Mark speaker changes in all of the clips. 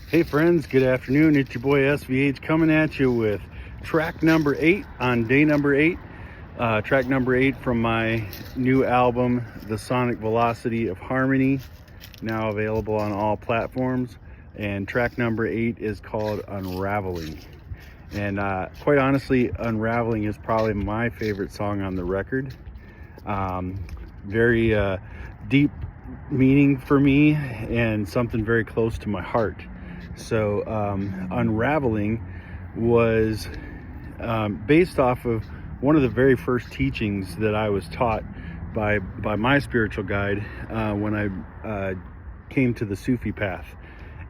Speaker 1: Hey friends, good afternoon. It's your boy SVH coming at you with track number 8 on day number 8. Track number 8 from my new album, The Sonic Velocity of Harmony, now available on all platforms. And track number 8 is called Unraveling. And quite honestly, Unraveling is probably my favorite song on the record. Very deep meaning for me and something very close to my heart. So Unraveling was based off of one of the very first teachings that I was taught by my spiritual guide when I came to the Sufi path.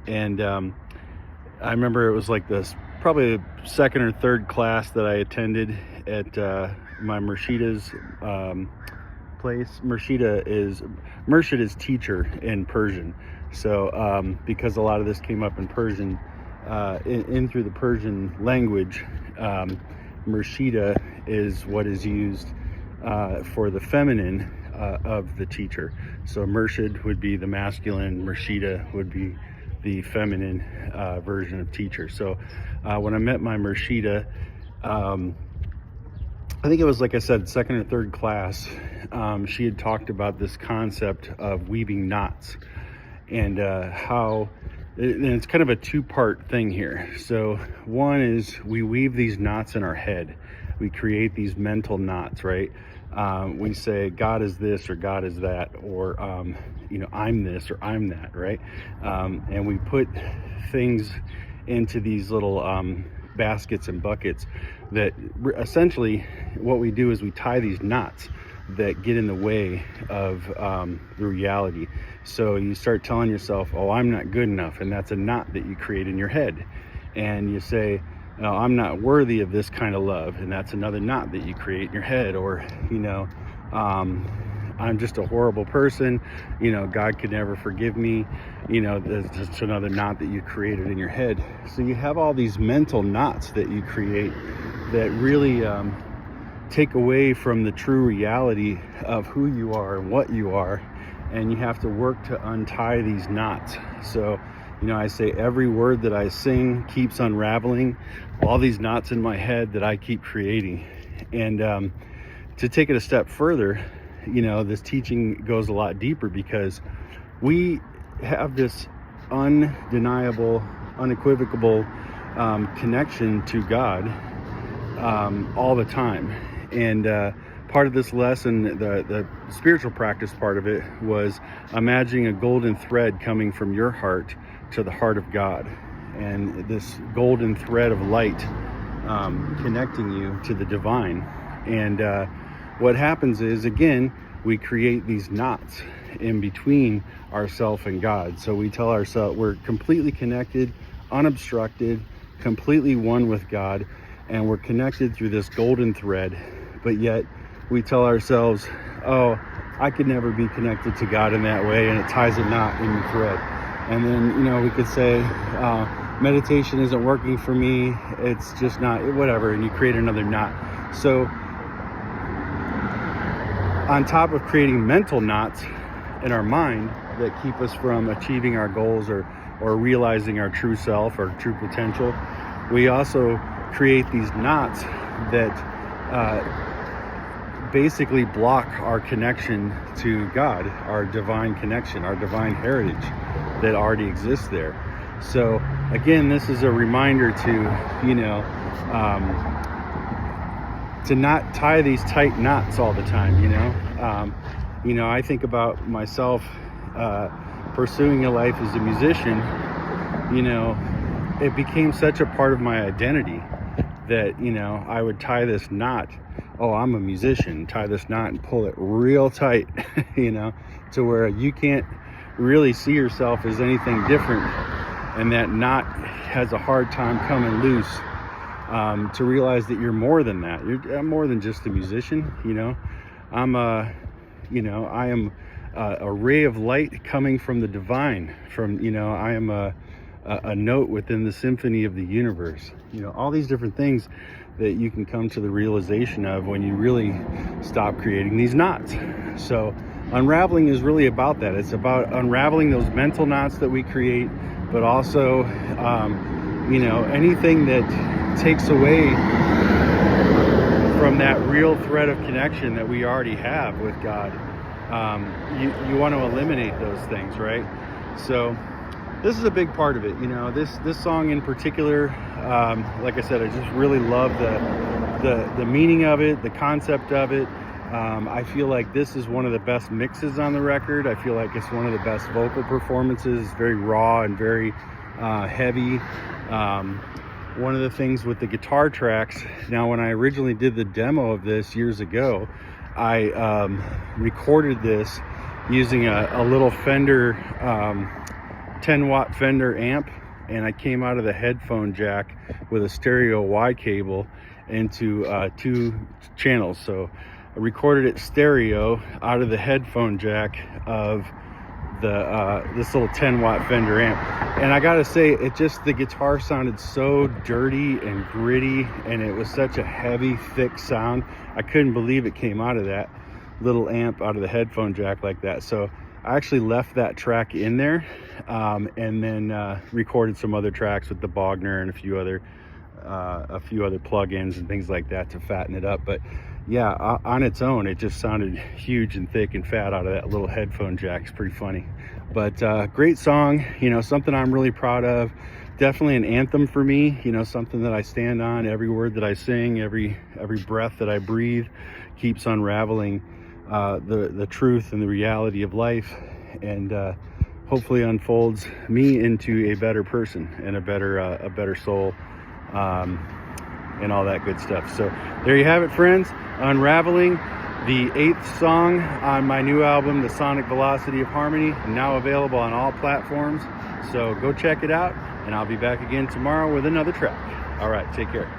Speaker 1: And I remember it was like this, probably the second or third class that I attended at my Murshida's place. Murshid is teacher in Persian. So because a lot of this came up in Persian, in through the Persian language, Murshida is what is used for the feminine of the teacher. So Murshid would be the masculine, Murshida would be the feminine version of teacher. So when I met my Murshida, I think it was, like I said, second or third class, she had talked about this concept of weaving knots. And how it's kind of a two-part thing here. So one is we weave these knots in our head. We create these mental knots, right? We say God is this or God is that, or I'm this or I'm that, right? And we put things into these little baskets and buckets that essentially what we do is we tie these knots that get in the way of the reality. So you start telling yourself, oh, I'm not good enough, and that's a knot that you create in your head. And you say, no, I'm not worthy of this kind of love, and that's another knot that you create in your head. Or I'm just a horrible person, God could never forgive me, that's just another knot that you created in your head. So you have all these mental knots that you create that really take away from the true reality of who you are and what you are, and you have to work to untie these knots. So I say every word that I sing keeps unraveling all these knots in my head that I keep creating. And to take it a step further, this teaching goes a lot deeper, because we have this undeniable, unequivocal connection to God all the time. And part of this lesson, the spiritual practice part of it, was imagining a golden thread coming from your heart to the heart of God, and this golden thread of light connecting you to the divine. And what happens is, again, we create these knots in between ourselves and God. So we tell ourselves we're completely connected, unobstructed, completely one with God, and we're connected through this golden thread. But yet we tell ourselves, oh, I could never be connected to God in that way, and it ties a knot in the thread. And then, we could say, meditation isn't working for me, it's just not, whatever, and you create another knot. So on top of creating mental knots in our mind that keep us from achieving our goals or realizing our true self or true potential, we also create these knots that basically block our connection to God, our divine connection, our divine heritage that already exists there. So again, this is a reminder to not tie these tight knots all the time. I think about myself pursuing a life as a musician. It became such a part of my identity that I would tie this knot. Oh, I'm a musician. Tie this knot and pull it real tight, to where you can't really see yourself as anything different, and that knot has a hard time coming loose. To realize that you're more than that. You're more than just a musician. I am a ray of light coming from the divine. I am a note within the symphony of the universe. All these different things that you can come to the realization of when you really stop creating these knots. So unraveling is really about that. It's about unraveling those mental knots that we create, but also, anything that takes away from that real thread of connection that we already have with God. You want to eliminate those things, right? So this is a big part of it. This song in particular, like I said, I just really love the meaning of it, the concept of it. I feel like this is one of the best mixes on the record. I feel like it's one of the best vocal performances. It's very raw and very heavy. One of the things with the guitar tracks, now when I originally did the demo of this years ago, I recorded this using a little Fender 10-watt Fender amp, and I came out of the headphone jack with a stereo Y cable into 2 channels. So I recorded it stereo out of the headphone jack of this little 10-watt Fender amp, and I gotta say, the guitar sounded so dirty and gritty, and it was such a heavy, thick sound. I couldn't believe it came out of that little amp out of the headphone jack like that. So I actually left that track in there, and then recorded some other tracks with the Bogner and a few other plugins and things like that to fatten it up. But yeah, on its own, it just sounded huge and thick and fat out of that little headphone jack. It's pretty funny. But great song, something I'm really proud of. Definitely an anthem for me, something that I stand on. Every word that I sing, every breath that I breathe keeps unraveling the truth and the reality of life, and hopefully unfolds me into a better person and a better soul, and all that good stuff. So there you have it, friends. Unraveling, the 8th song on my new album, The Sonic Velocity of Harmony, now available on all platforms. So go check it out, and I'll be back again tomorrow with another track. All right, take care.